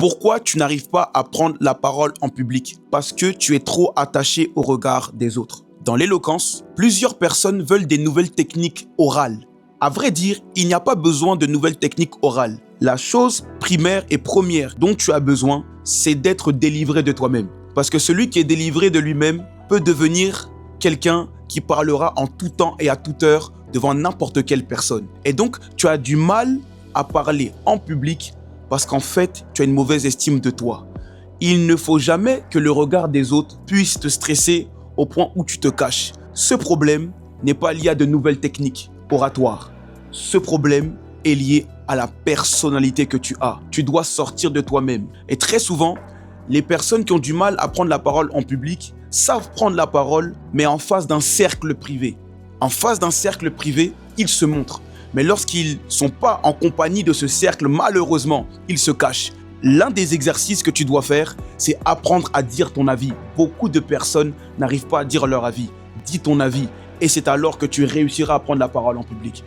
Pourquoi tu n'arrives pas à prendre la parole en public? Parce que tu es trop attaché au regard des autres. Dans l'éloquence, plusieurs personnes veulent des nouvelles techniques orales. À vrai dire, il n'y a pas besoin de nouvelles techniques orales. La chose primaire et première dont tu as besoin, c'est d'être délivré de toi-même. Parce que celui qui est délivré de lui-même peut devenir quelqu'un qui parlera en tout temps et à toute heure devant n'importe quelle personne. Et donc, tu as du mal à parler en public parce qu'en fait, tu as une mauvaise estime de toi. Il ne faut jamais que le regard des autres puisse te stresser au point où tu te caches. Ce problème n'est pas lié à de nouvelles techniques oratoires. Ce problème est lié à la personnalité que tu as. Tu dois sortir de toi-même. Et très souvent, les personnes qui ont du mal à prendre la parole en public savent prendre la parole, mais en face d'un cercle privé. En face d'un cercle privé, ils se montrent. Mais lorsqu'ils ne sont pas en compagnie de ce cercle, malheureusement, ils se cachent. L'un des exercices que tu dois faire, c'est apprendre à dire ton avis. Beaucoup de personnes n'arrivent pas à dire leur avis. Dis ton avis et c'est alors que tu réussiras à prendre la parole en public.